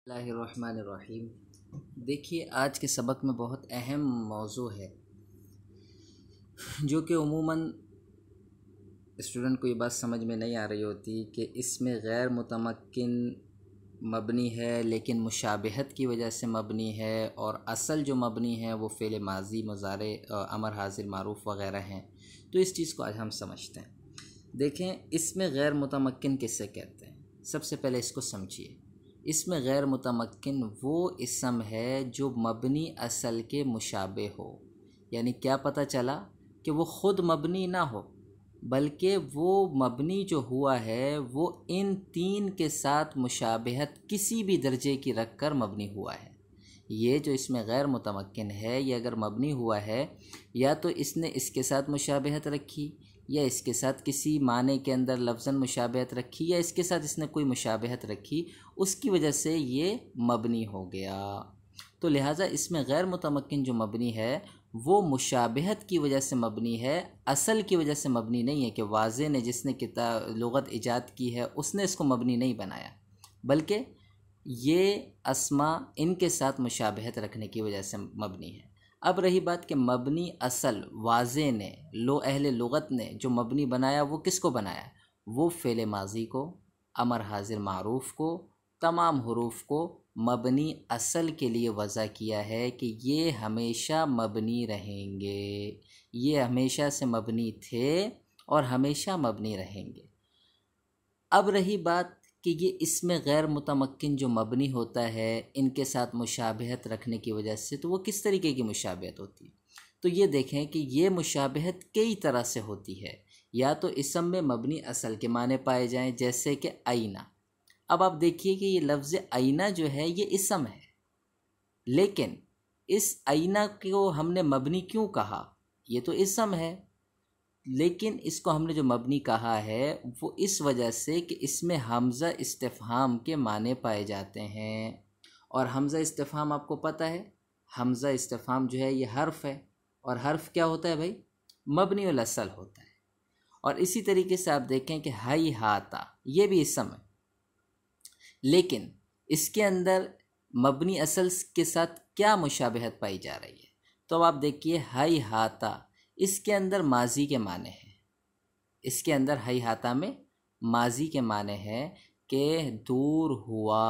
बिस्मिल्लाहिर्रहमानिर्रहीम। देखिए, आज के सबक में बहुत अहम मौजू है जो कि उमूमन स्टूडेंट को ये बात समझ में नहीं आ रही होती कि इसमें गैर मुतमक्किन मबनी है लेकिन मुशाबहत की वजह से मबनी है, और असल जो मबनी है वो फ़ेल माजी, मुज़ारे, अमर हाजिर, मारूफ़ वग़ैरह हैं। तो इस चीज़ को आज हम समझते हैं। देखें, इसमें गैर मुतमक्किन किससे कहते हैं। सबसे पहले इसको समझिए। इसमें गैर मुतमक्किन वो इसम है जो मबनी असल के मुशाबे हो। यानी क्या पता चला कि वो ख़ुद मबनी ना हो, बल्कि वो मबनी जो हुआ है वो इन तीन के साथ मुशाबहत किसी भी दर्जे की रख कर मबनी हुआ है। ये जो इसमें गैर मुतमक्किन है, ये अगर मबनी हुआ है या तो इसने इसके साथ मुशाबहत रखी, या इसके साथ किसी माने के अंदर लफ्ज़न मुशाबहत रखी, या इसके साथ इसने कोई मुशाबहत रखी, उसकी वजह से ये मबनी हो गया। तो लिहाजा इसमें गैर मुतमक्किन जो मबनी है वो मुशाबहत की वजह से मबनी है, असल की वजह से मबनी नहीं है कि वाज़े ने, जिसने किताब लुग़त ईजाद की है, उसने इसको मबनी नहीं बनाया, बल्कि ये अस्मा इनके साथ मुशाबहत रखने की वजह से मबनी है। अब रही बात कि मबनी असल वाज़े ने, अहले लुग़त ने जो मबनी बनाया वो किसको बनाया? वो फ़ेल माजी को, अमर हाजिर, मारूफ़ को, तमाम हुरूफ को मबनी असल के लिए वज़ा किया है कि ये हमेशा मबनी रहेंगे, ये हमेशा से मबनी थे और हमेशा मबनी रहेंगे। अब रही बात कि ये इसमें गैर मुतमक्किन जो मबनी होता है इनके साथ मुशाबहत रखने की वजह से, तो वो किस तरीके की मुशाबहत होती है? तो ये देखें कि ये मुशाबहत कई तरह से होती है। या तो इसम में मबनी असल के माने पाए जाएं, जैसे कि आईना। अब आप देखिए कि ये लफ्ज़ आईना जो है ये इसम है, लेकिन इस आईना को हमने मबनी क्यों कहा? ये तो इसम है, लेकिन इसको हमने जो मबनी कहा है वो इस वजह से कि इसमें हमज़ा इस्तिफ़हाम के माने पाए जाते हैं। और हमज़ा इस्तिफ़हाम आपको पता है, हमज़ा इस्तिफ़हाम जो है ये हर्फ है, और हर्फ क्या होता है भाई? मबनी उल असल होता है। और इसी तरीके से आप देखें कि हाई हाता, ये भी इसम है, लेकिन इसके अंदर मबनी असल के साथ क्या मुशाबहत पाई जा रही है? तो अब आप देखिए, हाई हाता इसके अंदर माजी के माने हैं। इसके अंदर हाई हाता में माजी के माने हैं कि दूर हुआ।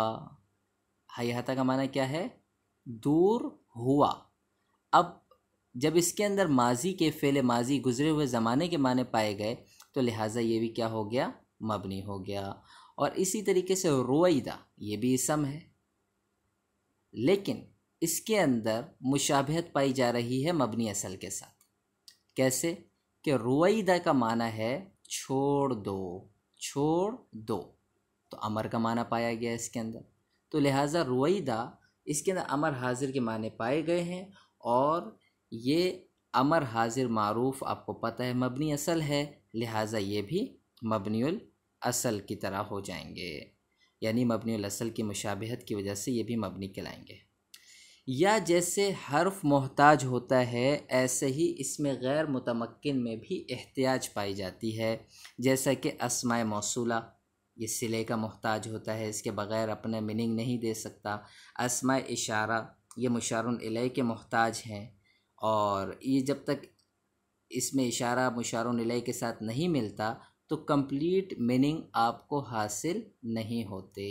हाई हाता का माना क्या है? दूर हुआ। अब जब इसके अंदर माजी के, फ़ेल माजी, गुज़रे हुए ज़माने के माने पाए गए, तो लिहाजा ये भी क्या हो गया? मबनी हो गया। और इसी तरीके से रुवैदा, ये भी इसम है, लेकिन इसके अंदर मुशाबहत पाई जा रही है मबनी असल के साथ। कैसे? कि रुवैदा का माना है छोड़ दो, छोड़ दो, तो अमर का माना पाया गया इसके अंदर। तो लिहाजा रुवैदा, इसके अंदर अमर हाजिर के माने पाए गए हैं, और ये अमर हाजिर मारूफ़ आपको पता है मबनी असल है, लिहाजा ये भी मबनीउल असल की तरह हो जाएंगे। यानी मबनीउल असल की मुशाबहत की वजह से ये भी मबनी कहलाएंगे। या जैसे हर्फ मोहताज होता है, ऐसे ही इसमें गैर मुतमक्किन में भी एहतियाज पाई जाती है। जैसा कि अस्माए मौसूला, ये सिले का मोहताज होता है, इसके बग़ैर अपना मीनिंग नहीं दे सकता। अस्माए इशारा, ये मुशारुन इलैह के मोहताज हैं, और ये जब तक इसमें इशारा मुशारुन इलैह के साथ नहीं मिलता तो कंप्लीट मीनिंग आपको हासिल नहीं होते।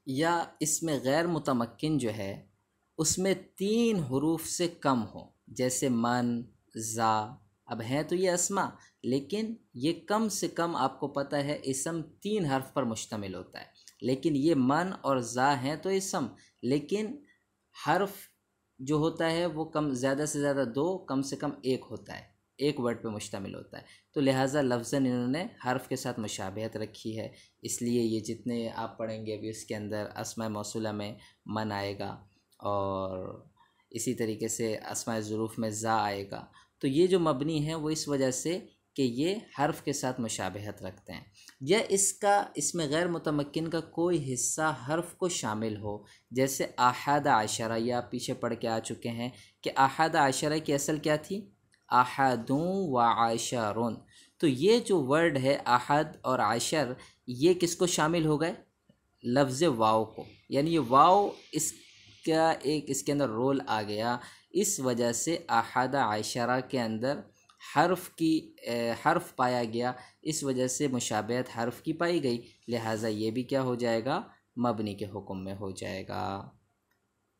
या इसमें गैर मुतमक्किन जो है उसमें 3 हरूफ से कम हो, जैसे मन, ज़ा। अब हैं तो ये अस्मा, लेकिन ये कम से कम आपको पता है इसम 3 हर्फ पर मुश्तमिल होता है, लेकिन ये मन और ज़ा हैं तो इसम, लेकिन हर्फ जो होता है वो कम, ज़्यादा से ज़्यादा 2, कम से कम 1 होता है, एक वर्ड पे मुश्तमिल होता है। तो लिहाजा लफ्ज़न इन्होंने हर्फ के साथ मुशाबहत रखी है, इसलिए ये जितने आप पढ़ेंगे अभी उसके अंदर अस्माए मौसूला में मन आएगा, और इसी तरीके से अस्माए ज़ुरूफ़ में ज़ा आएगा। तो ये जो मबनी है वो इस वजह से कि ये हर्फ के साथ मुशाबहत रखते हैं। या इसमें गैर मुतमक्किन का कोई हिस्सा हर्फ को शामिल हो, जैसे आहद आशरा, ये आप पीछे पढ़ के आ चुके हैं कि आहद आशरा की असल क्या थी? आहदुं व आशरुन। तो ये जो वर्ड है अहद और आशर, ये किसको शामिल हो गए? लफ्ज़ वाव को, यानी ये वाव इसका एक इसके अंदर रोल आ गया। इस वजह से अहद आशरा के अंदर हर्फ पाया गया, इस वजह से मुशाबहत हर्फ की पाई गई, लिहाजा ये भी क्या हो जाएगा? मबनी के हुक्म में हो जाएगा।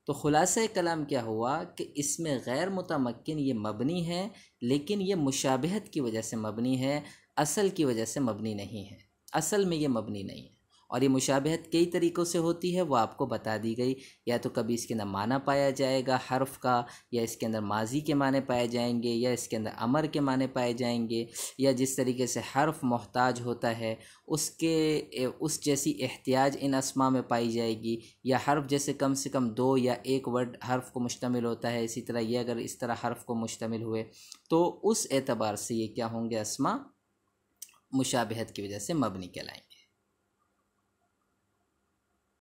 तो खुलासा कलाम क्या हुआ कि इसमें गैर मुतमक्किन ये मबनी है, लेकिन ये मुशाबहत की वजह से मबनी है, असल की वजह से मबनी नहीं है। असल में ये मबनी नहीं है। और ये मुशाबहत कई तरीक़ों से होती है, वो आपको बता दी गई। या तो कभी इसके अंदर माना पाया जाएगा हर्फ़ का, या इसके अंदर माजी के माने पाए जाएंगे, या इसके अंदर अमर के माने पाए जाएंगे, या जिस तरीके से हर्फ़ मोहताज होता है उस जैसी एहतियाज इन अस्मा में पाई जाएगी, या हर्फ़ जैसे कम से कम 2 या 1 वर्ड हर्फ़ को मुश्तमिल होता है, इसी तरह ये अगर इस तरह हर्फ़ को मुश्तमिल हुए तो उस एतबार से ये क्या होंगे? अस्मा मुशाबहत की वजह से मबनी कहलाएंगे।